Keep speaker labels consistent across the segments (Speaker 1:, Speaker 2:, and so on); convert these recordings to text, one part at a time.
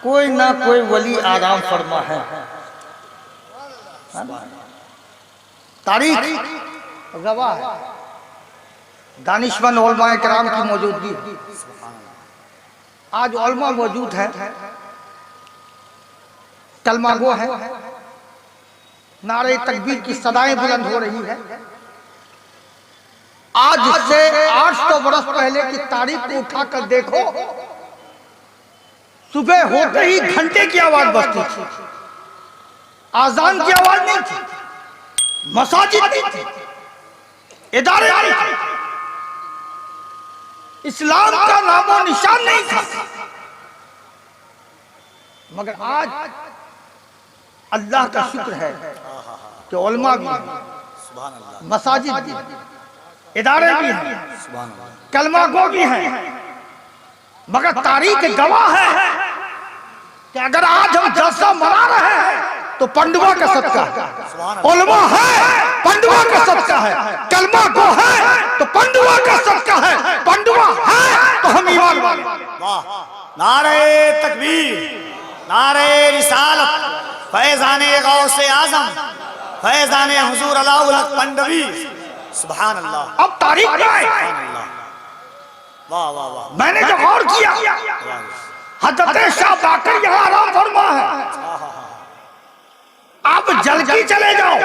Speaker 1: कोई ना कोई वली आराम फरमा है। तारीख गवाह है, दानिशमंद उलमाए किराम की मौजूदगी। आज उलमा मौजूद है, कलमा गो है, नारे तकबीर की सदाएं बुलंद हो रही है। आज से 800 बरस पहले की तारीख को उठाकर देखो, सुबह होते ही घंटे की आवाज बजती थी, आजान की आवाज नहीं थी, मसाजिद नहीं थी, इदारे नहीं थे, इस्लाम का नामो निशान नहीं था। मगर आज अल्लाह का शुक्र है कि उलमा भी हैं, मसाजिद भी हैं, इदारे भी हैं, कलमा गो भी हैं। मगर तारीख गवाह है कि अगर आज हम जलसा मना रहे हैं तो पंडवा का सदका है, उलमा है पंडवा का सदका है, कलमा गो है तो पंडवा का सदका है, पंडवा है तो हम ईमान वाले।
Speaker 2: नारे तकबीर, नारे रिसालत, फैज़ाने गौसे आज़म, फैज़ाने हुजूर अलाउल हक पंडवी। सुभान अल्लाह।
Speaker 1: अब तारीख क्या है?
Speaker 2: वाह वाह वाह।
Speaker 1: मैंने जो गौर किया, हज़रत शाह बाकर यहाँ आराम फरमा है। आप जल्दी चले जाओ,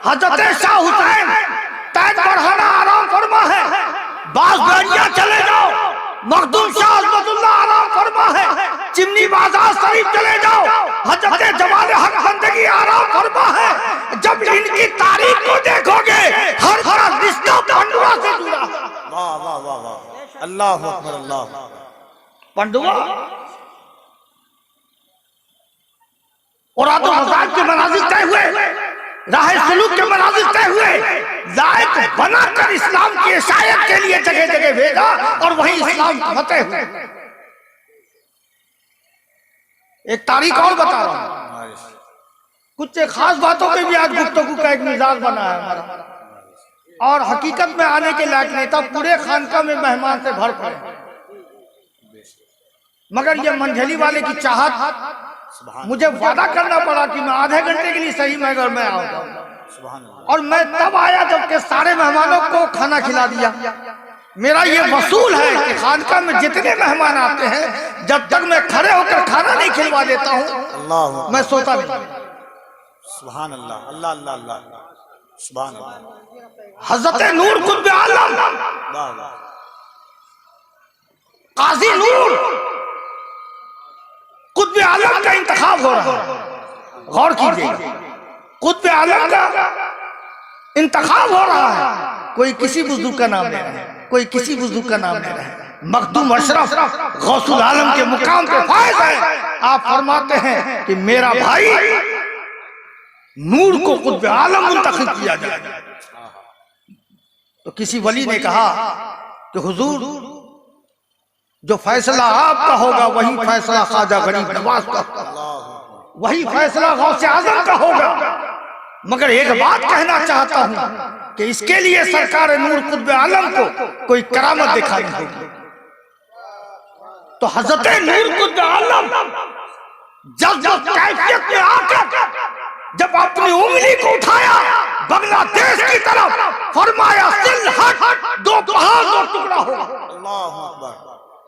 Speaker 1: हज़रत शाह हुसैन तैद बरहाना आराम फरमा है। बाज़बानिया चले जाओ, मखदूम शाह अज़मतुल्लाह आराम फरमा है। चिमनी बाजार शरीफ चले जाओ, हज़रत जमाल हक बंदगी आराम फरमा है। जब इनकी तारीख को देखोगे, हर तरफ रिश्ता पंडवा से जुड़ा है।
Speaker 2: वाह वाह वाह वाह, अल्लाहु अकबर, अल्लाह।
Speaker 1: पंडवा और आदो मजाक के मनाजिर तय हुए, राह सलूक के मनाजिर तय हुए, लायक बनाकर इस्लाम की इशायत के लिए जगह जगह भेजा और वहीं इस्लाम फतेह हुए। एक तारीख और बता रहा हूं, कुछ खास बातों पे भी आज गुफ्तगू का एक मिजाज बना है हमारा, और हकीकत में आने के लायक नहीं था। पूरे खानका में मेहमान से भर पड़े, मगर ये मंझली वाले की चाहत, मुझे वादा करना पड़ा कि मैं आधे घंटे के लिए सही मैं घर में आऊंगा। और मैं तब आया जबकि सारे मेहमानों को खाना खिला दिया। मेरा ये वसूल है कि खानका में जितने मेहमान आते हैं, जब तक मैं खड़े होकर खाना नहीं खिलवा देता हूँ, मैं सोता नहीं।
Speaker 2: सुभान अल्लाह, अल्लाह अल्लाह अल्लाह, सुभान अल्लाह।
Speaker 1: हज़रत नूर कुतुब आलम,
Speaker 2: वाह वाह,
Speaker 1: काजी नूर कुतुब आलम का इंतखाब हो रहा है। गौर कीजिए, कुतुब आलम का इंतखाब हो रहा है। कोई किसी बुजुर्ग का नाम ले रहा है, कोई किसी बुजुर्ग का नाम ले रहा है। मखदूम अशरफ गौसुल आलम के मुकाम पे फायज है। आप फरमाते हैं कि मेरा भाई नूर को कुतुब आलम मुंतखब किया जाए। तो किसी वली ने कहा कि हुजूर, जो फैसला आपका होगा वही फैसला ख्वाजा गरीब नवाज का होगा, वही फैसला गौसे आजम का होगा। मगर एक बात कहना चाहता हूं कि इसके लिए सरकार नूर कुतुब आलम को कोई करामत दिखानी होगी। तो हजरत नूर कुतुब आलम जब कैफियत में आकर जब अपनी उंगली को उठाया बांग्लादेश की तरफ, फरमाया सिलहट दो पहाड़ दो टुकड़ा होगा।
Speaker 2: अल्लाहु अकबर,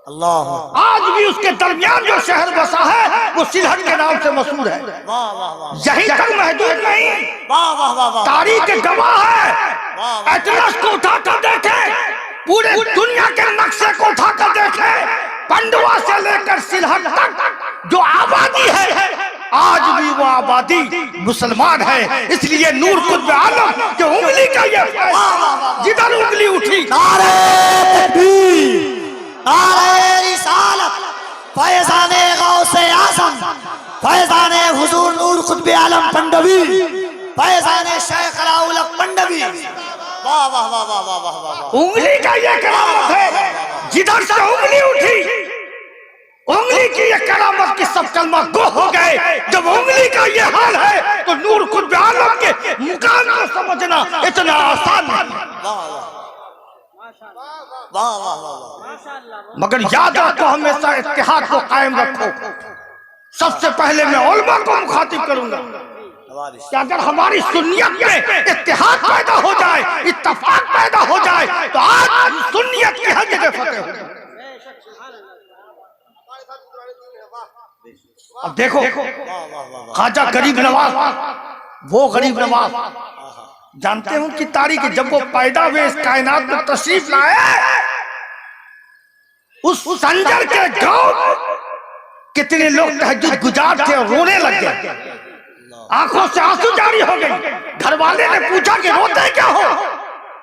Speaker 2: अल्लाह।
Speaker 1: आज भी उसके दरमियान जो शहर बसा है वो सिलहट के नाम से मशहूर है।
Speaker 2: वाह वाह वाह,
Speaker 1: यहीं तक महदूद नहीं,
Speaker 2: वाह वाह वाह वाह,
Speaker 1: तारीख गवाह है। एटलस को उठाकर देखे, पूरे दुनिया के नक्शे को उठाकर देखे, पंडवा से लेकर सिलहट तक जो आबादी है, आज भी वो आबादी मुसलमान है। इसलिए नूर कुतुब आलम के उंगली का ये जिधर उंगली उठी,
Speaker 2: नारे तकबीर, नारे रिसालत, फैज़ाने गौसे आज़म, फैज़ाने हुजूर नूर कुतुब आलम पंडवी, फैज़ाने शेख अलाउल हक पंडवी। वाह वाह वाह वाह वाह वाह वाह,
Speaker 1: उंगली का ये करामत है। जिधर से उंगली उठी, उंगली की ये करामत की सब कलमा गो हो गए। जब उंगली का ये हाल है तो नूर कुतुब आलम के मुकाम को समझना इतना आसान नहीं।
Speaker 2: वाह वाह वाह वाह,
Speaker 1: मगर याद रखो, हमेशा इत्तेहाद को कायम रखो। सबसे पहले मैं उलमा को मुखातिब करूंगा कि अगर हमारी सुन्नियत में इत्तेहाद पैदा हो जाए, इत्तेफाक पैदा हो जाए, तो आज सुन्नियत की हर जगह फतेह हो। अब देखो ख्वाजा गरीब नवाज, वो गरीब नवाज जानते हो कि तारीख जब वो पैदा हुए इस कायनात में तशरीफ लाए, उस संजर के गांव कितने लोग तहज्जुद गुजार थे और रोने लग गए, आंखों से आंसू जारी हो गई। घर वाले ने पूछा कि रोते क्या हो?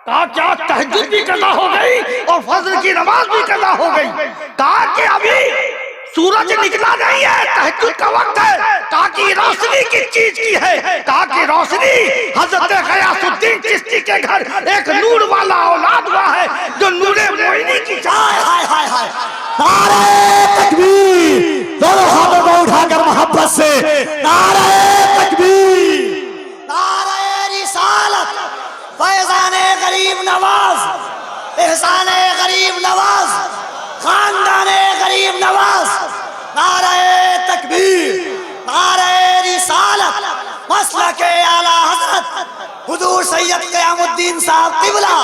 Speaker 1: कहा क्या तहज्जुद भी कज़ा हो गई और फजर की नमाज भी कज़ा हो गई। कहा कि अभी सूरज निकला नहीं है, तहज्जुद का वक्त है। कहा कि रोशनी किस चीज की है? कहा कि रोशनी हजरत गयासुद्दीन चिश्ती के घर एक नूर वाला औलाद हुआ है जो नूरे मोइनी की
Speaker 2: हाय हाय हाय हाय, नारे तकबीर, दोनों हाथों को उठाकर मोहब्बत से नारे तकबीर, नारे रिसालत, फैज़ाने गरीब नवाज, एहसाने गरीब नवाज, खानदाने गरीब नवाज, नारे तकबीर, नारे रिसालत, मसलके आला हज़रत हुजूर सैयद क़यामुद्दीन साहब क़िबला।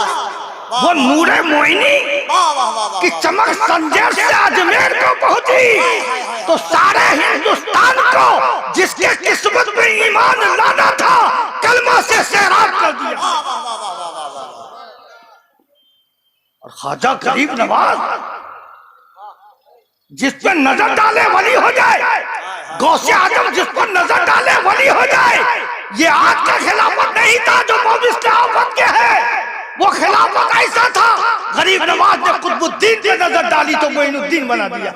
Speaker 1: वो नूरे मोइनी की चमक संजर से अजमेर को पहुंची तो सारे हिंदुस्तान को जिसके किस्मत में ईमान लाना था कलमा से सैराब कर दिया। और ख्वाजा गरीब नवाज जिस पर नजर डाले वली हो जाए, गौसे आजम जिस पर नजर डाले वली हो जाए, ये आज का खिलाफत नहीं था जो 24 के आफत के है। वो खिलाफत ऐसा था, गरीब नवाज ने कुतुबुद्दीन पे नजर डाली तो मोइनुद्दीन बना दिया,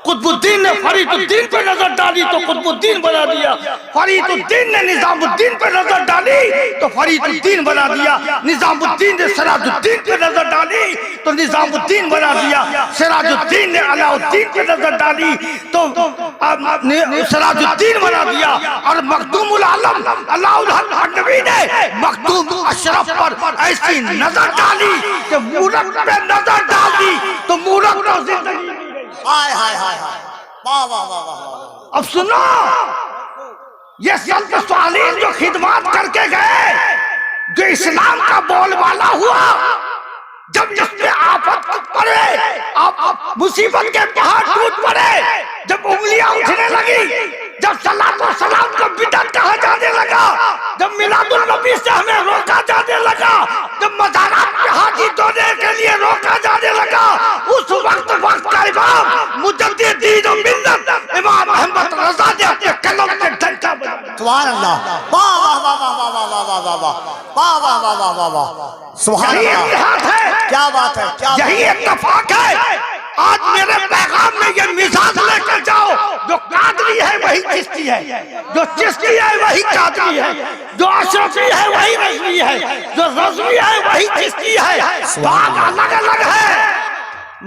Speaker 1: कुतुबुद्दीन ने फरीदुद्दीन पे नजर डाली तो कुतुबुद्दीन बना दिया, फरीदुद्दीन ने निजामुद्दीन पे नजर डाली तो फरीदुद्दीन बना दिया, निजामुद्दीन ने सिराजुद्दीन पे नजर डाली तो निजामुद्दीन बना दिया, सिराजुद्दीन ने अलाउद्दीन पे नजर डाली तो सिराजुद्दीन बना दिया। और मखदूमुल आलम अलाउल हक नबी ने मखदूम अशरफ पर ऐसी नजर डाली कि मूरत पे नजर डाल दी तो मूरत को जिंदगी।
Speaker 2: हाय हाय हाय हाय, वाह वाह वाह वाह।
Speaker 1: अब सुनो, ये संत सालीन जो खिदमत करके गए, जो इस्लाम का बोलबाला हुआ, जब जिसमें आफत पड़े, आप मुसीबत के पहाड़ टूट पड़े, जब उंगलियां उठने लगी, जब सलात और सलाम को बिदअत कहा जाने लगा, जब मिलादुल नबी से हमें रोका जाने लगा, जब मज़ारात पे हाथी धोने के लिए रोका जाने लगा, उस वक्त का इमाम मुजद्दिद दीन और मिल्लत इमाम अहमद रज़ा ने अपने कलम से डंका बजाया।
Speaker 2: सुभान अल्लाह, वाह वाह वाह वाह वाह वाह वाह वाह वाह वाह वाह वाह वाह वाह वाह, सुभान अल्लाह, क्या बात है, क्या
Speaker 1: यही इत्तेफाक है। आज मेरे पैगाम में ये मिजाज लेकर जाओ, जो कादरी है वही चिश्ती है, जो चिश्ती है वही कादरी है, जो अशरफी है वही रज़वी है, जो रज़वी है वही चिश्ती है। बाग अलग अलग है,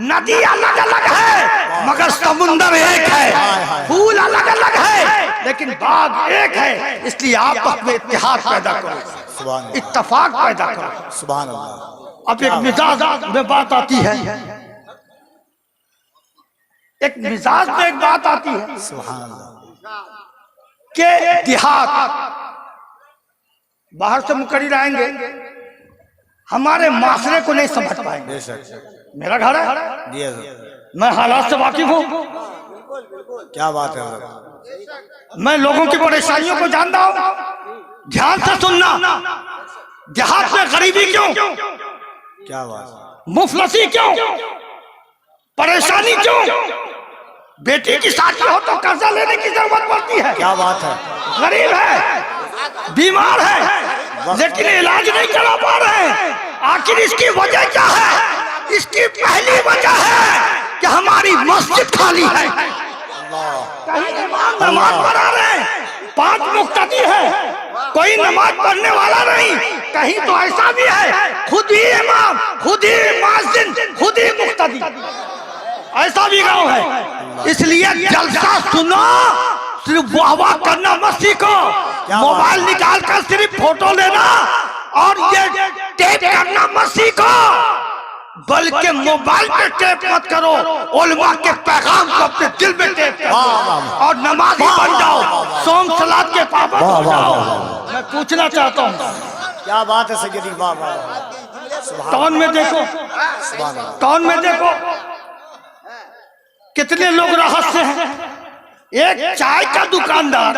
Speaker 1: नदी अलग अलग है, मगर समुंदर एक है, फूल अलग अलग है, लेकिन बाग एक है। इसलिए आपस में इत्तेहाद पैदा करो, इत्तेफाक पैदा करो।
Speaker 2: सुभान अल्लाह।
Speaker 1: अब एक मिजाज में बात आती है, एक मिजाज में एक बात आती है
Speaker 2: सुभान अल्लाह
Speaker 1: कि देहात बाहर से मुकर्रिर आएंगे, हमारे माशरे को नहीं समझ पाएंगे। मेरा घर है, मैं हालात से वाकिफ हूँ,
Speaker 2: क्या बात है,
Speaker 1: मैं लोगों की परेशानियों को जानता हूँ। ध्यान से सुनना, देहात में गरीबी क्यों,
Speaker 2: क्या बात,
Speaker 1: मुफलसी क्यों, परेशानी क्यों, बेटी की शादी हो तो कर्जा लेने की जरूरत पड़ती है।
Speaker 2: क्या बात है,
Speaker 1: गरीब है, बीमार है, लेकिन इलाज नहीं करा पा रहे हैं। आखिर इसकी वजह क्या है? इसकी पहली वजह है कि हमारी मस्जिद खाली है, कहीं इमाम नमाज पढ़ा रहे हैं, 5 मुक्तदी है, कोई नमाज पढ़ने वाला नहीं। कहीं तो ऐसा भी है खुद ही इमाम, खुद ही मुअज्जिन, खुद ही मुक्तदी, ऐसा भी गाँव है। इसलिए जलसा सुनो, सिर्फ वाह करना मत सीखो। मोबाइल निकाल कर सिर्फ फोटो लेना और ये टेप करना मत सीखो। बल्कि मोबाइल पे टेप मत करो, उलमा के पैगाम को अपने दिल में टेप करो और नमाजी बन जाओ, सोम सलात के पाबंद हो जाओ। मैं पूछना चाहता हूँ,
Speaker 2: क्या बात है सैयदी, वाह वाह।
Speaker 1: टाउन में देखो, टाउन में देखो कितने लोग राहत से हैं। एक चाय का दुकानदार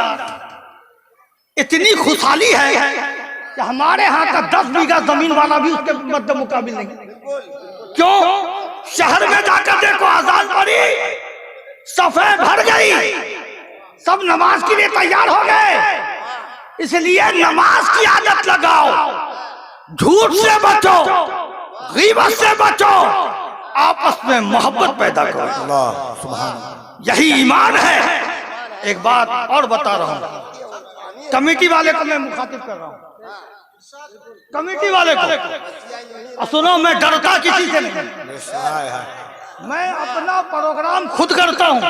Speaker 1: इतनी खुशहाली है कि हमारे यहाँ का 10 बीघा जमीन वाला भी उसके मध्य मुकाबिल नहीं। क्यों? शहर में जाकर देखो, आजान पड़ी, सफे भर गई, सब नमाज के लिए तैयार हो गए। इसलिए नमाज की आदत लगाओ, झूठ से बचो, गीबत से बचो, आपस में मोहब्बत पैदा करो।
Speaker 2: अल्लाह सुभान,
Speaker 1: यही ईमान है। एक बात और बता रहा हूं, कमेटी वाले को मैं मुखातिब कर रहा हूं, कमेटी वाले को सुनो, मैं डरता किसी से नहीं, मैं अपना प्रोग्राम खुद करता हूं,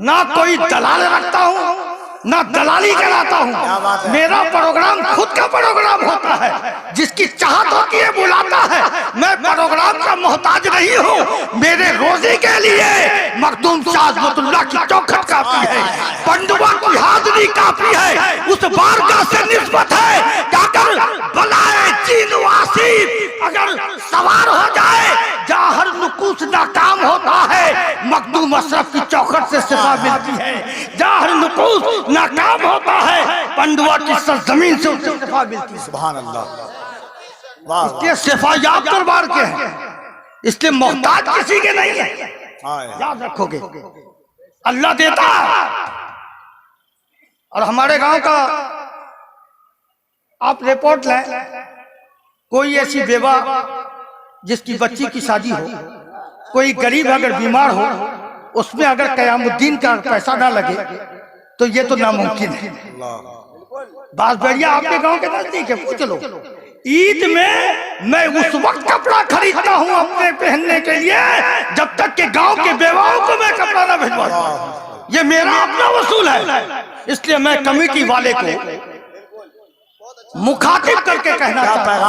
Speaker 1: ना कोई दलाल रखता हूं, ना दलाली कराता हूं। मेरा प्रोग्राम खुद का प्रोग्राम होता है, जिसकी चाहत होती है बुलाता है। मैं प्रोग्राम का मोहताज नहीं हूं। मेरे रोजे के लिए मखदूम शाह अज़मतुल्लाह की चौखट काफी है, पंडवा की हाजिरी काफी है। उस बारगाह से निस्बत है कि अगर बलाए जीन वासिब अगर सवार हो जाए, जहाँ हर नुकूस नाकाम होता है, मखदूम अशरफ की चौखट से सिफा मिलती है। जहाँ हर नुकूस नाकाम होता है, पंडवा की सरजमीन से उसे सिफा मिलती है।
Speaker 2: सुभान अल्लाह, वाह।
Speaker 1: इसलिए सिफा याब दरबार के हैं, इसलिए मोहताज किसी के नहीं है, याद रखोगे। अल्लाह देता है। और हमारे गांव का आप रिपोर्ट लें, कोई ऐसी बेवा जिसकी बच्ची की शादी हो, कोई गरीब अगर बीमार हो, उसमें अगर कयामुद्दीन का पैसा ना लगे तो ये तो नामुमकिन है। बांसबेड़िया आपके गांव के नजदीक है, पूछ लो। ईद में मैं उस वक्त कपड़ा खरीदता हूं अपने पहनने के लिए जब तक के गांव के बेवाओं को मैं कपड़ा ना भिजवा दूं। ये मेरा अपना वसूल है। इसलिए मैं कमेटी वाले को मुखातिब करके कहना चाहता हूं,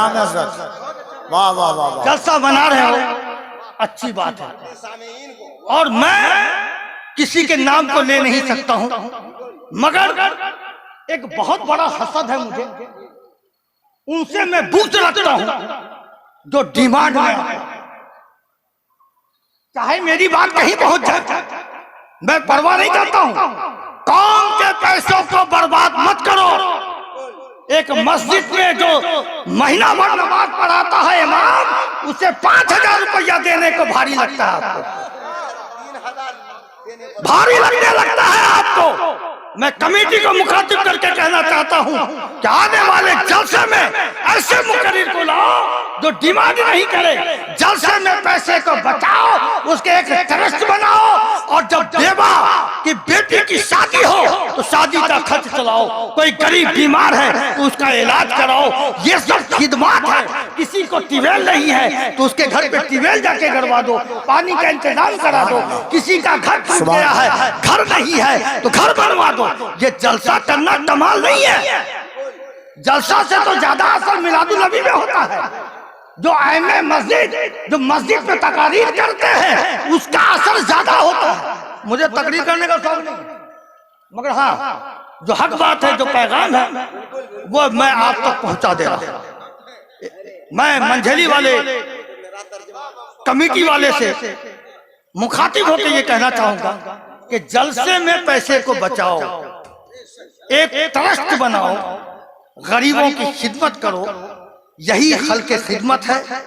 Speaker 2: वाह वाह वाह,
Speaker 1: जलसा बना रहे हो, अच्छी बात है, और मैं किसी के नाम को ले नहीं सकता हूं, मगर एक बहुत बड़ा हसद है मुझे, उनसे मैं बुग़्ज़ रखता हूं जो डिमांड में आए। चाहे मेरी बात कहीं पहुंच जाए, मैं परवाह नहीं करता हूं। कौम के पैसों को बर्बाद मत करो। एक मस्जिद में जो महीना भर नमाज पढ़ाता है इमाम, उसे 5,000 रुपया देने को भारी लगता है आपको, भारी लगने लगता है आपको। मैं कमेटी को मुखातिब करके कहना चाहता हूं कि आने वाले जलसे में ऐसे मुकर्रिर को लाओ जो डिमांड नहीं करे। जलसे में पैसे को बचाओ, उसके एक ट्रस्ट बनाओ, और जब बेवा की बेटी की शादी हो तो शादी का खर्च चलाओ। कोई गरीब बीमार है तो उसका इलाज कराओ। ये सब खिदमत है। किसी को ट्यूबवेल नहीं है तो उसके घर पे ट्यूबवेल जाके गड़वा दो, पानी का इंतजाम करा दो। किसी का घर फंस गया है, घर नहीं है तो घर बनवा दो। ये जलसा करना कमाल नहीं है। जलसा से तो ज्यादा असर मिलादुल नबी में होता है। जो आइमे मस्जिद, जो मस्जिद पे तकारीर करते हैं, उसका असर ज्यादा होता है। मुझे तकरीर करने का शौक नहीं, मगर हाँ, जो हक बात है, जो पैगाम है, वो मैं आप तक पहुंचा दे रहा हूं। मैं मंझेली वाले कमेटी वाले से मुखातिब होकर ये कहना चाहूंगा कि जलसे में पैसे को बचाओ, एक ट्रस्ट बनाओ, गरीबों की खिदमत करो। यही खल्क़े खिदमत है,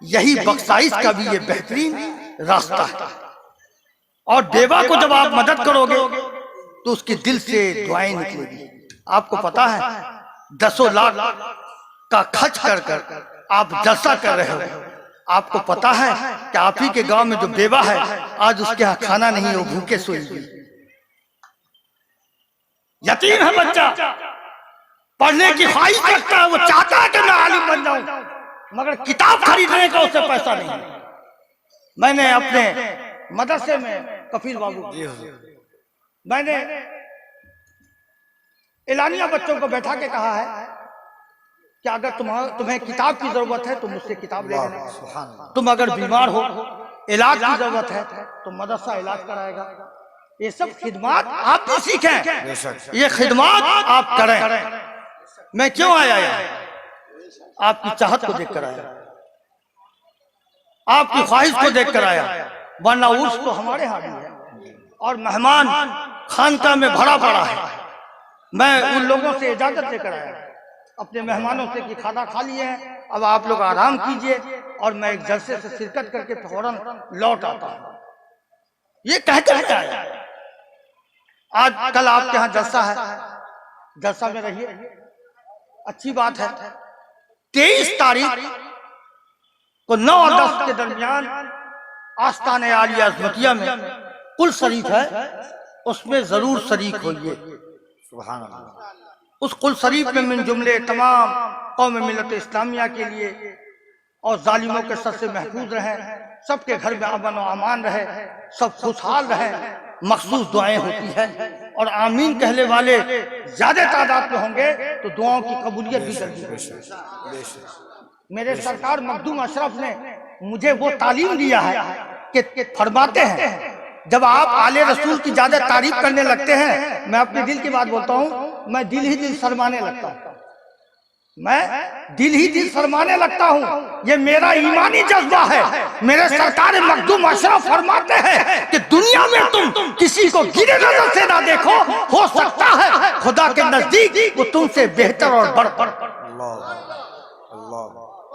Speaker 1: यही बख्शाइश का भी ये बेहतरीन रास्ता है। और बेवा को जब आप मदद करोगे तो उसके दिल से दुआएं निकलेगी। आपको पता है 10 लाख का खर्च कर कर आप जलसा कर रहे हो। आपको पता है कि आप ही के गांव में जो बेवा है, आज उसके यहाँ खाना नहीं, वो भूखे सोई हुई, यतीम है बच्चा, पढ़ने की ख्वाहिश रखता है, वो चाहता है कि मैं आलिम बन जाऊं, मगर किताब खरीदने का उसे पैसा नहीं। मैंने अपने मदरसे में कफील बाबू, मैंने एलानिया बच्चों को बैठा के कहा है कि अगर तुम्हें किताब की जरूरत है तो मुझसे किताब ले लेना,
Speaker 2: सुभान अल्लाह।
Speaker 1: तुम अगर बीमार हो, इलाज की जरूरत है तो मदरसा इलाज कराएगा। ये सब खिदमत आप भी सीखें, ये खिदमत आप करें। मैं क्यों आया यहाँ? आपकी चाहत को देखकर आया, आपकी ख्वाहिश को देखकर आया, वरना उर्स तो हमारे यहाँ भी है और मेहमान खानका में भरा पड़ा है। मैं उन लोगों से इजाजत लेकर आया अपने मेहमानों से कि खाना खा लिए हैं, अब आप लोग आराम कीजिए और मैं एक जलसे से शिरकत करके फौरन लौट आता हूं। ये कहकर मैं आया। आज कल आपके यहाँ जलसा है, जलसा में रहिए, अच्छी बात है। 23 तारीख को 9 और 10 के दरमियान आस्ताने आलिया अज़मतिया में कुल शरीक है, उसमें जरूर शरीक होइए।
Speaker 2: सुभान अल्लाह।
Speaker 1: उस कुल शरीफ में मिन जुमले तमाम कौम मिलत इस्लामिया के लिए और जालिमों के सर से महफूज रहे, सबके घर में अमन और अमान रहे, सब खुशहाल रहे, मखसूस दुआएं होती है और आमीन कहने वाले ज्यादा तादाद में होंगे तो दुआओं की कबूलियत भी जल्दी होगी। मेरे सरकार मखदूम अशरफ ने मुझे वो तालीम दिया है कि फरमाते हैं जब आप आले रसूल की ज्यादा तारीफ करने लगते हैं, मैं अपने दिल की बात बोलता हूँ, मैं दिल ही दिल शर्माने लगता हूँ, मैं दिल ही दिल शर्माने लगता हूँ। ये मेरा ईमानी जज्बा है। मेरे सरकार मखदूम अशरफ फरमाते हैं कि दुनिया में तुम किसी को गिरे नजर से ना देखो, हो सकता है खुदा के नजदीक वो तुमसे बेहतर और बढ़कर।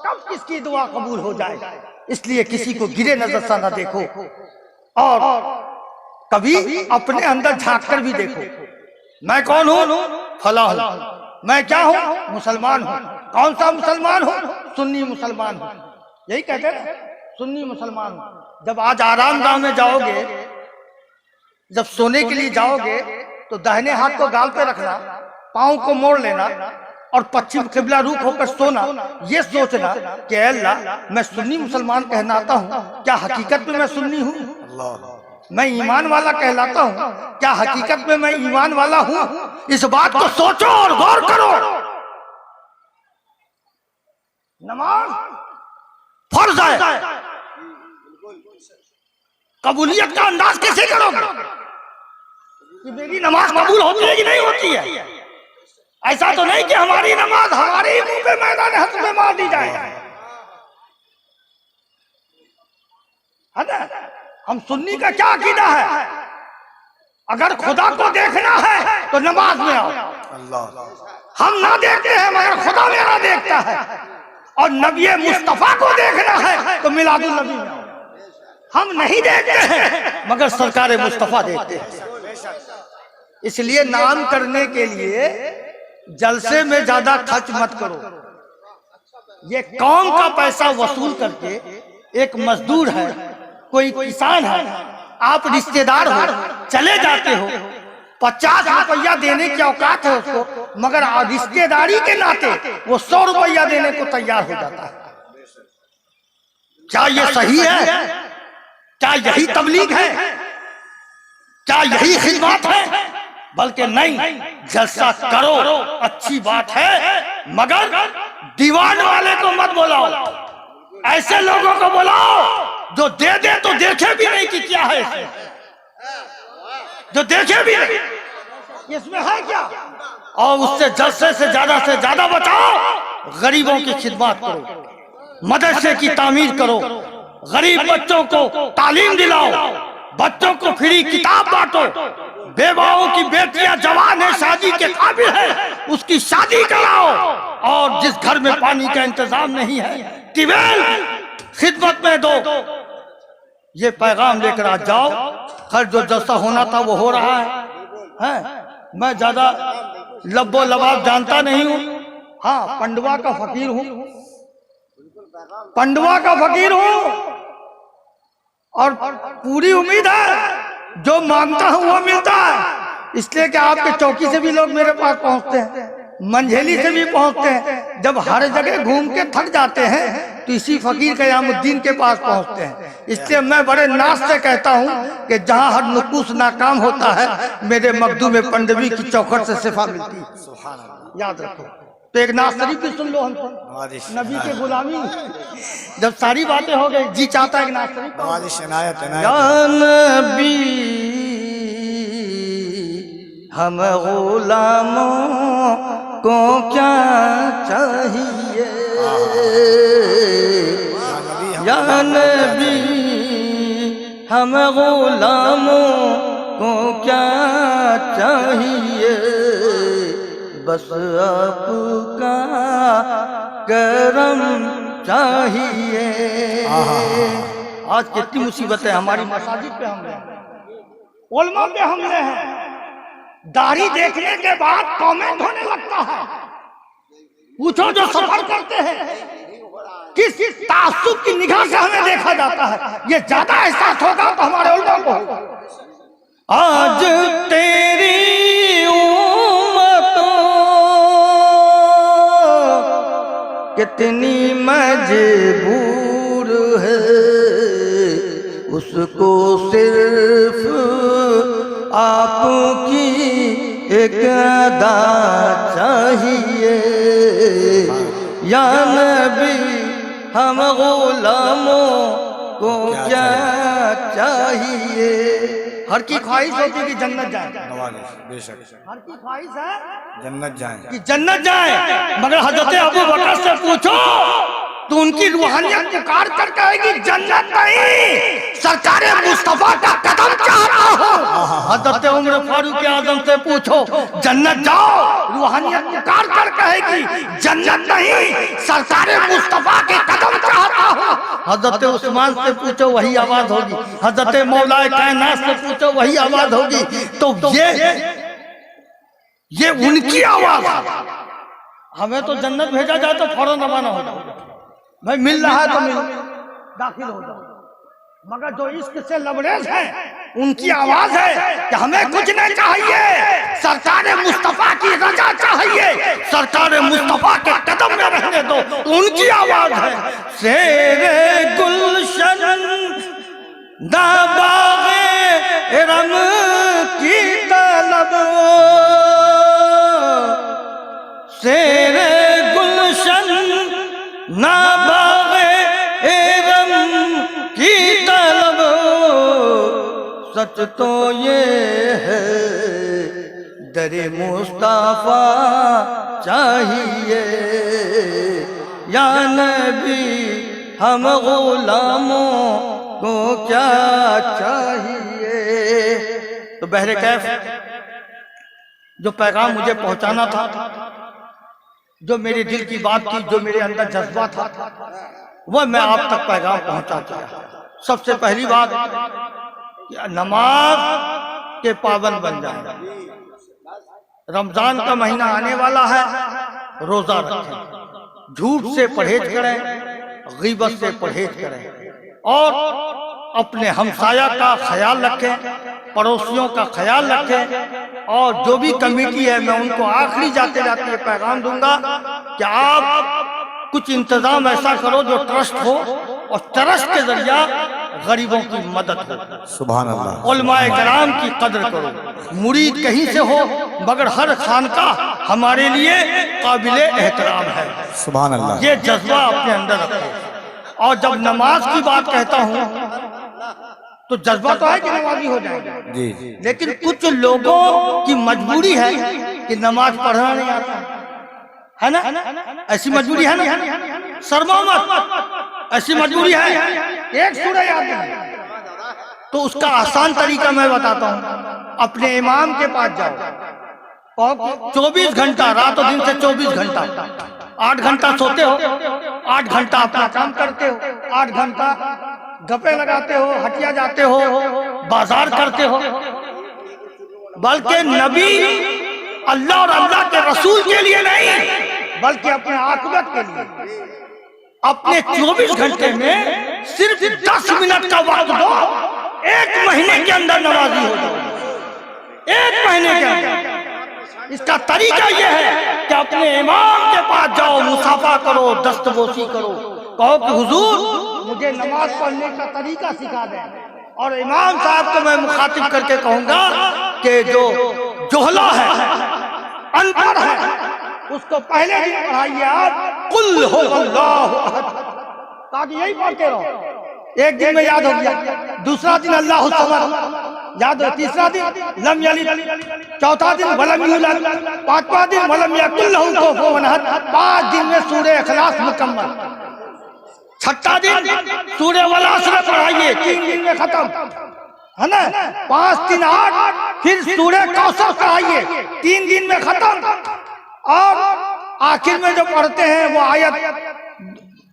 Speaker 1: कब किसकी दुआ कबूल हो जाए, इसलिए किसी को गिरे नजर से ना देखो और कभी अपने अंदर झांक कर भी देखो, मैं कौन हूँ, फला हूँ, मैं क्या हूँ, मुसलमान हूँ। कौन सा मुसलमान हूँ? सुन्नी मुसलमान हूँ। यही कहते हैं, सुन्नी मुसलमान हूँ। जब आज आरामगाह में जाओगे, जब सोने के लिए जाओगे तो दाहिने हाथ को गाल पे रखना, पाँव को मोड़ लेना और पश्चिम किबला रुख होकर सोना, ये सोचना कि अल्लाह मैं सुन्नी मुसलमान कहलाता हूँ, क्या हकीकत में मैं सुन्नी हूँ? मैं ईमान वाला कहलाता हूँ, क्या हकीकत में मैं ईमान वाला हूँ? इस बात को सोचो और गौर करो। नमाज फर्ज है, कबूलियत का अंदाज कैसे करोगे कि मेरी नमाज कबूल होती है कि नहीं होती है? ऐसा तो नहीं कि हमारी नमाज हमारे ही मुंह पे मैदान हक में मार दी जाए, है ना? हम सुन्नी का क्या अकीदा है? अगर खुदा को देखना है तो नमाज में आओ। हम ना देखते हैं मगर खुदा मेरा देखता है। और नबी मुस्तफा को देखना है तो मिलादुल नबी में आओ। हम नहीं देखते हैं मगर सरकार मुस्तफा देखते हैं। इसलिए नाम करने के लिए जलसे में ज्यादा खर्च मत करो। ये कौम का पैसा वसूल करके, एक मजदूर है, कोई किसान है, आप रिश्तेदार हो, चले जाते हो, 50 रुपया देने की औकात है उसको, मगर रिश्तेदारी के नाते वो 100 रुपया देने को तैयार हो जाता है। क्या ये सही है? क्या यही तबलीग है? क्या यही खिदमत है? बल्कि नहीं, जलसा करो, अच्छी बात है, मगर दीवान वाले को मत बुलाओ। ऐसे लोगों को बुलाओ जो दे दे तो देखे भी नहीं कि क्या है इसमें, जो देखे भी नहीं इसमें है क्या, और उससे जलसे से ज्यादा बचाओ। गरीबों की खिदमत करो, मदरसे की तामीर करो, गरीब बच्चों को तालीम दिलाओ, बच्चों को फ्री किताब बांटो, बेवाओं की बेटियां जवान है, शादी के काबिल है, उसकी शादी कराओ, और जिस घर में पानी का इंतजाम नहीं है ट्यूबवेल खिदमत में दो। ये पैगाम लेकर आ जाओ। खैर जो जैसा होना था वो हो रहा है? मैं ज्यादा लब्बो लबाब जानता नहीं हूँ। हाँ, पंडवा का फकीर हूँ, पंडवा का फकीर हूँ, और पूरी उम्मीद है जो मांगता हूँ वो मिलता है। इसलिए कि आपके चौकी से भी लोग मेरे पास पहुँचते हैं, मंझेली से भी पहुँचते हैं। जब हर जगह घूम के थक जाते हैं तो इसी फकीर कयामुद्दीन के पास पहुँचते हैं। इसलिए मैं बड़े नाज से कहता हूँ कि जहाँ हर नुकूस नाकाम होता है, मेरे मखदूम पंडवी की चौखट से शिफा मिलती है। याद रखो। तो एक नात शरीफ भी सुन लो हमसे, नबी के गुलामी। जब सारी बातें हो गई, जी चाहता है एक नात शरीफ। या नबी हम गुलामों को क्या चाहिए, या नबी हम गुलामों को क्या चाहिए, बस आपका करम चाहिए। आज कितनी मुसीबतें हमारी मसाजिद पे हमले हैं, उलमा पे हमले हैं। दाढ़ी देखने के बाद कमेंट होने लगता है। पूछो जो सफर करते हैं किस तासुब की निगाह से हमें देखा जाता है, ये ज्यादा एहसास होगा तो हमारे उलमा को होगा। आज तेरी उम्मतों कितनी मजबूर है, उसको सिर्फ आपकी एक अदा चाहिए, या नबी हम गुलामों को क्या चाहिए। हर की ख्वाहिश होती है कि जन्नत जाए,
Speaker 2: बेशक
Speaker 1: हर की ख्वाहिश है
Speaker 2: जन्नत जाए,
Speaker 1: कि जन्नत जाए। मगर हजरत अबू बकर से पूछो तो उनकी रूहानियत पुकार कर कहेगी जन्नत नहीं, सरकार मुस्तफा का कदम चाह रहा हो। हजरत उमर फारूक आजम से पूछो जन्नत जाओ, रूहानियत पुकार कर कहेगी जन्नत नहीं, सरकार मुस्तफा के कदम चाह रहा हो। हजरत उस्मान से पूछो वही आवाज होगी, हजरत मौलाए कायनात से पूछो वही आवाज होगी। तो ये उनकी आवाज है। हमें तो जन्नत भेजा जाए तो फौरन रवाना हो जाओ, भाई मिल रहा है तो मिल, दाखिल हो जाओ। मगर जो इश्क से लबरेज है उनकी आवाज है कि हमें कुछ नहीं चाहिए, सरकार मुस्तफा की रजा चाहिए, सरकार मुस्तफा के कदम में रहने दो। उनकी आवाज है शेरे गुलशन दाबागे रम की तलब, शेरे गुलशन नाबागे रम की तलब, सच तो ये है दरे मुस्तफा चाहिए, या नबी हम गुलामों को क्या चाहिए। तो बहरे कैफ जो पैगाम मुझे पहुंचाना था, जो मेरे दिल की बात थी, जो मेरे अंदर जज्बा था, वह मैं आप तक पैगाम पहुंचा दिया। सबसे पहली बात नमाज के पाबंद बन जाए। रमजान का महीना आने वाला है, रोजा रखें, झूठ से परहेज करें, गीबत से परहेज करें और अपने हमसाया का ख्याल रखें, पड़ोसियों का ख्याल रखें। और जो भी कमेटी है मैं उनको आखिरी जाते जाते ये पैगाम दूंगा कि आप कुछ इंतजाम ऐसा करो जो ट्रस्ट हो और ट्रस्ट के जरिया गरीबों की मदद हो।
Speaker 2: सुभान अल्लाह।
Speaker 1: उलमाए कराम की कदर करो, मुरीद कहीं से हो मगर हर खानका हमारे लिए काबिले एहतराम है।
Speaker 2: सुभान अल्लाह।
Speaker 1: ये जज्बा अपने अंदर रखो। और जब नमाज की बात कहता हूँ तो जज्बा तो है कि नमाजी हो जाएगा
Speaker 2: जी,
Speaker 1: लेकिन कुछ लोगों की मजबूरी है कि नमाज पढ़ना नहीं आता है ना, ऐसी मजबूरी है ना, शर्मा मत, ऐसी मजबूरी है। एक सूरह याद नहीं तो उसका आसान तरीका मैं बताता हूँ। अपने इमाम के पास जाओ और 24 घंटा रात और दिन से 24 घंटा 8 घंटा सोते हो, 8 घंटा अपना काम करते हो, 8 घंटा गप्पे लगाते हो, हटिया जाते हो, बाजार करते हो। बल्कि नबी अल्लाह और अल्लाह के रसूल के लिए नहीं बल्कि अपने आखिरत के लिए अपने 24 घंटे में सिर्फ 10 मिनट का वक्त दो। 1 महीने के अंदर नमाजी हो जाओ, 1 महीने के अंदर। इसका तरीका यह है कि अपने इमाम के पास जाओ, मुसाफा करो, दस्तबोसी करो, कहो कि हुजूर मुझे नमाज पढ़ने का तरीका सिखा दें। और इमाम साहब को मैं मुखातिब करके कहूंगा कि जो जोहला है, अनपढ़ है, उसको पहले दिन पढ़ाइए आप कुल हो अल्लाहु अहद, ताकि यही पढ़ते रहो। एक दिन में याद हो गया, दूसरा दिन अल्लाहु समद याद हो, तीसरा दिन लम यलिद, चौथा दिन वलम यूलद, पांचवा दिन वलम यकुल लहू कुफुवन अहद। 5 दिन में सूरह इखलास मुकम्मल। छठा दिन सूरह वल असर पढ़ाइए, 3 दिन में खत्म, है ना। 5 दिन 8, फिर सूरह कौसर पढ़ाइए, 3 दिन में खत्म। और आखिर में जो पढ़ते हैं वो आयत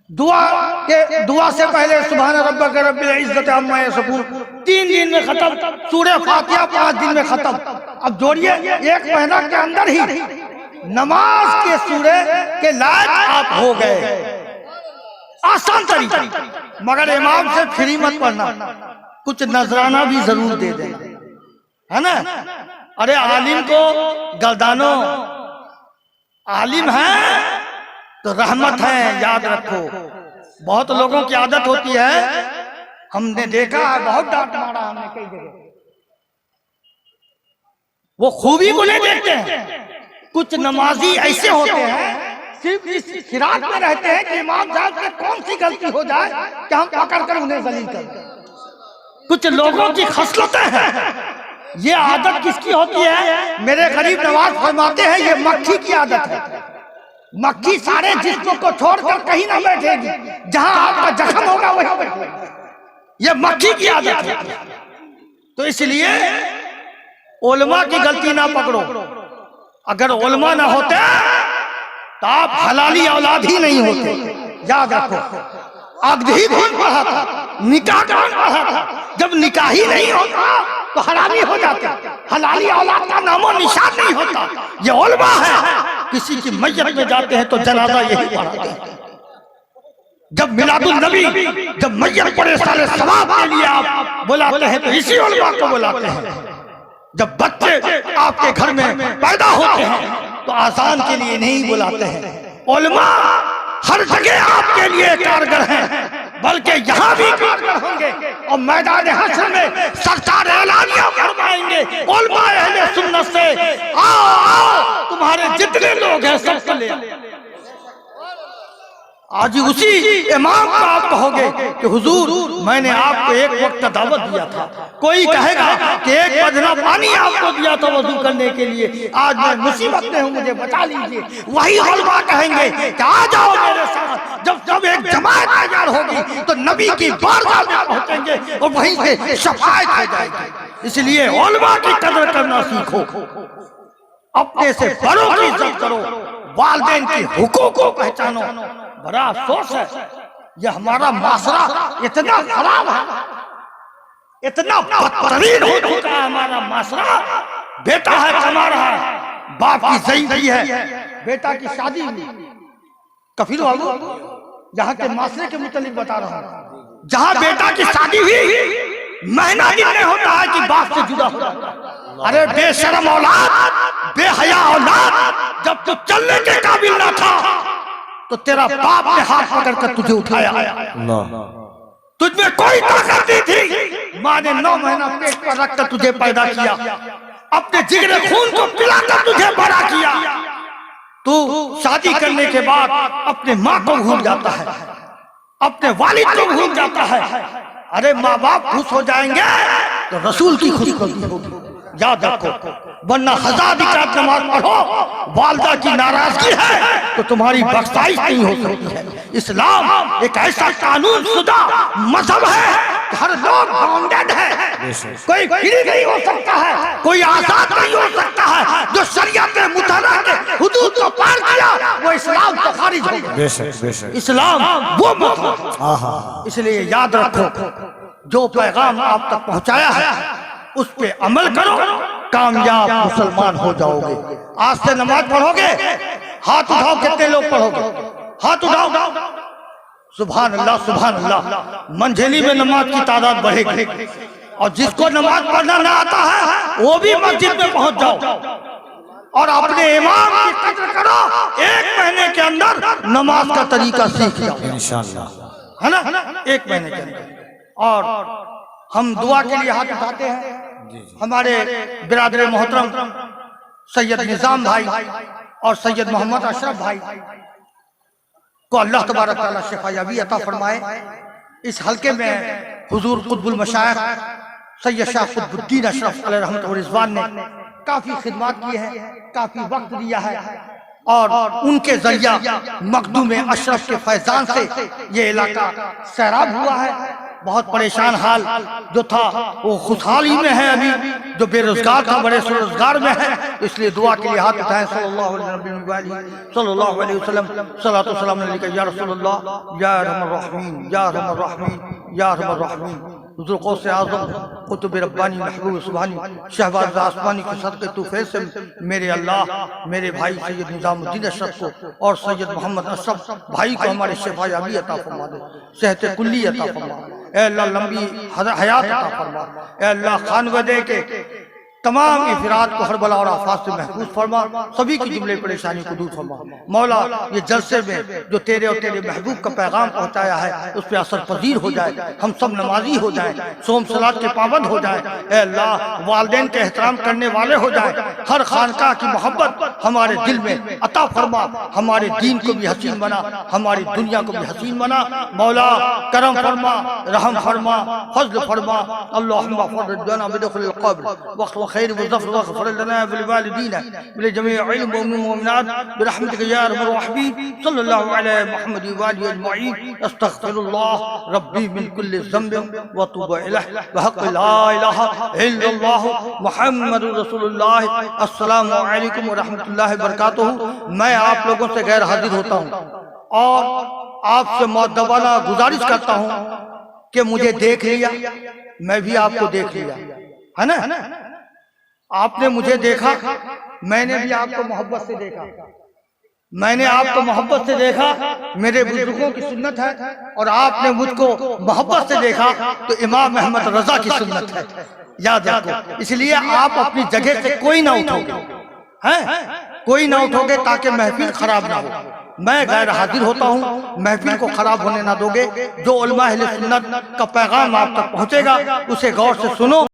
Speaker 1: दुआ से पहले सुभान रब्बिक रब्बिल इज्जति अम्मा यसिफून, 3 दिन में खत्म। सूरह फातिहा 5 दिन में खत्म। अब जोड़िए, 1 महीना के अंदर ही नमाज के सूरह के लायक आप हो गए। आसान तरीका, मगर इमाम से फ्री मत पढ़ना, कुछ नजराना भी जरूर दे देना, है ना। अरे आलिम को गर्दानो, आलिम है तो रहमत है, याद रखो। बहुत लोगों की आदत होती है, हमने देखा है, बहुत डांट मारा हमने कई जगह, वो खूबी को नहीं देखते हैं। कुछ नमाजी ऐसे होते हैं, सिर्फ इस फिराक में रहते हैं कि इमाम साहब से कौन सी गलती हो जाए कि हम पकड़ कर उन्हें जलील कर दें। कुछ लोगों की खसलतें हैं। ये आदत किसकी होती है? मेरे गरीब नवाज फरमाते हैं ये मक्खी की आदत है। मक्खी सारे जिस्म को छोड़कर कहीं ना बैठेगी, जहां आपका जख्म होगा वहीं बैठेगी। ये मक्खी की आदत है। तो इसलिए उलमा की गलती ना पकड़ो। अगर उलमा ना होते तो आप हलाली औलाद ही नहीं होते, याद रखो। अगधी कौन पढ़ा था? निकाह कौन पढ़ा था? जब निकाह ही नहीं होता तो हरामी हो जाते, हलाली औलाद का नामो निशान नहीं होता। ये उलमा है। किसी की मैयत में जाते हैं तो जनाजा यही पढ़ाते हैं। जब मिलादुल नबी, जब मैयत पड़े साले सवाब के लिए आप बुलाते हैं तो इसी उलमा को बुलाते हैं। जब बच्चे आपके घर में पैदा होते हैं तो आसान के लिए नहीं बुलाते हैं। उलमा हर जगह आपके लिए कारगर हैं, बल्कि यहाँ भी कारगर होंगे। और मैदान हश्र में सरकार ऐलानिया फरमाएंगे, उलमा अहले सुन्नत से आओ आओ, तुम्हारे जितने लोग हैं सबको ले आओ। आज उसी इमाम को आप कहोगे कि हुजूर मैंने आपको एक वक्त दावत दिया था। कोई कहेगा कि एक बजना पानी आपको दिया था वजू करने के लिए, आज मैं मुसीबत में हूँ, मुझे बचा लीजिए। वही उलमा कहेंगे कि आ जाओ मेरे साथ। जब एक जमात तैयार होगी तो नबी की बारगाह में पहुंचेंगे और वहीं से शफाअत हो जाएगी। इसलिए उलमा की कदर करना सीखो, अपने से बड़ों की इज्जत करो, वालिदैन के हुकूक को पहचानो। बड़ा अफसोस है, ये हमारा माशरा इतना खराब है, इतना बदतरीन हो चुका है हमारा माशरा। बेटा है कमा रहा है, बाप की ज़ईफ़ी है, बेटा की शादी हुई। कफील बाबू यहाँ के माशरे के मुतालिक बता रहा हूँ, जहाँ बेटा की शादी हुई महीना दिन में होता है कि बाप से जुदा हो जाता है। अरे बेशरम औलाद, बेहया औलाद, जब तू चलने के काबिल ना था तो तेरा बाप ने हाथ पकड़कर तुझे उठाया। तुझमें कोई ताकत नहीं थी, माँ ने 9 महीना पेट पर रखकर तुझे पैदा किया, अपने जिगरे खून को पिलाकर तुझे बड़ा किया। तू शादी करने के बाद अपने माँ को भूल जाता है, अपने वालिद को भूल जाता है। अरे माँ बाप खुश हो जाएंगे तो रसूल की खुशखबरी होगी, याद रखो। वरना 1000 रकात नमाज पढ़ो, वालिदा की नाराजगी है तो तुम्हारी बख्शाइश नहीं हो सकती है। इस्लाम एक ऐसा कानून शुदा मजहब है, हर लोग बाउंडेड है, कोई फ्री नहीं हो सकता है, कोई आजाद नहीं हो सकता है। जो शरीयत मुतहर्रा के हुदूद को पार किया वो इस्लाम से खारिज हो गया। इस्लाम वो मजहब, इसलिए याद रखो जो पैगाम आप तक पहुंचाया है उस पे अमल करो, कामयाब मुसलमान हो जाओगे। आज से नमाज पढ़ोगे, हाथ उठाओ, कितने लोग पढ़ोगे? हाथ उठाओ। सुभान अल्लाह सुभान अल्लाह। मंझली में नमाज की तादाद बढ़ेगी और जिसको नमाज पढ़ना ना आता है वो भी मस्जिद में पहुंच जाओ और अपने इमाम की कदर करो। 1 महीने के अंदर नमाज का तरीका सीख जाओ इंशाअल्लाह, है ना। 1 महीने के अंदर। और हम दुआ के लिए हाथ उठाते हैं। हमारे बिरादर मोहतरम सैयद निजाम भाई और सैयद मोहम्मद अशरफ भाई को अल्लाह तबारक तआला शिफायाबी अता फरमाए। इस हल्के में हुजूर कुतुबुल मशाइख सैयद शाह कुतुबुद्दीन अशरफ अलैहि रहमत व रिज़वान ने काफी खिदमत की है, काफी वक्त दिया है और उनके जरिया मखदूम अशरफ के फैजान से ये इलाका सैराब हुआ है। बहुत परेशान हाल जो था वो खुशहाली में है, अभी जो बेरोजगार था बड़े स्वरोजगार में है। इसलिए दुआ के लिए हाथ उठाएं। सल्लल्लाहु अलैहि वसल्लम सल्लल्लाहु सलाम अलैका या रसूलल्लाह या रहमान रहीम या रहमान रहीम या रहमान रहीम। हुज़ूर गौसे आज़म कुतुब रब्बानी महबूब सुभानी शहबाज आसमानी के सदक़े तूफ़े से मेरे अल्लाह मेरे भाई सैयद निज़ामुद्दीन अशरफ को और सैयद मोहम्मद अशरफ भाई को हमारे शिफायाबी अता फरमा दे, सेहत कुल्ली अता फरमा। ए अल्लाह लंबी हयात अता फरमा। ए अल्लाह खानवदे के तमाम इफरात को हर बला और आफात से महफूज फरमा, सभी की जुमले परेशानी को दूर फरमा। मौला ये जलसे में जो तेरे और तेरे महबूब का पैगाम पहुंचाया है उस पर असर पजीर हो जाए, हम सब नमाजी हो जाए, सोम सलात के पाबंद हो जाए। ए अल्लाह वालिदैन के एहतराम करने वाले हो जाए, हर खानका की मोहब्बत हमारे दिल में अता फरमा, हमारे दीन को भी हसीन बना, हमारी दुनिया को भी हसीन बना। मौला करम फरमा, रहम फरमा, फजल फरमा। अल्लाहुम्मा फरजना बिदखुल क़ब्र खैर वग़फ़र लना वलिवालिदीना वलिजमीइल मुमिनीन वमुमिनात बिरहमतिक या अरहमर राहिमीन सल्लल्लाहु अलैहि मुहम्मद व आलिहि अजमईन। अस्तग़फिरुल्लाह रब्बी मिन कुल्लि ज़ंबिन व अतूबु इलैहि व हक़्क़ि ला इलाहा इल्लल्लाह मुहम्मदुर रसूलुल्लाह। अस्सलामु अलैकुम व रहमतुल्लाहि व बरकातुहू। मैं आप लोगों से गैर हाजिर होता हूँ और आपसे मुअद्दबाना गुजारिश करता हूँ कि मुझे देख लिया, मैं भी आपको देख लिया, है ना? आपने मुझे देखा, मैंने भी आपको मोहब्बत से देखा, मैंने आपको मोहब्बत से देखा, मेरे बुजुर्गों की सुन्नत है और आपने मुझको मोहब्बत से देखा तो इमाम अहमद रजा की सुन्नत है, याद रखो। इसलिए आप अपनी जगह से कोई ना उठोगे, हैं? कोई ना उठोगे ताकि महफिल खराब ना हो। मैं गैर हाजिर होता हूँ, महफिल को खराब होने ना दोगे। जो उलमा अहले सुन्नत का पैगाम आप तक पहुँचेगा उसे गौर से सुनो।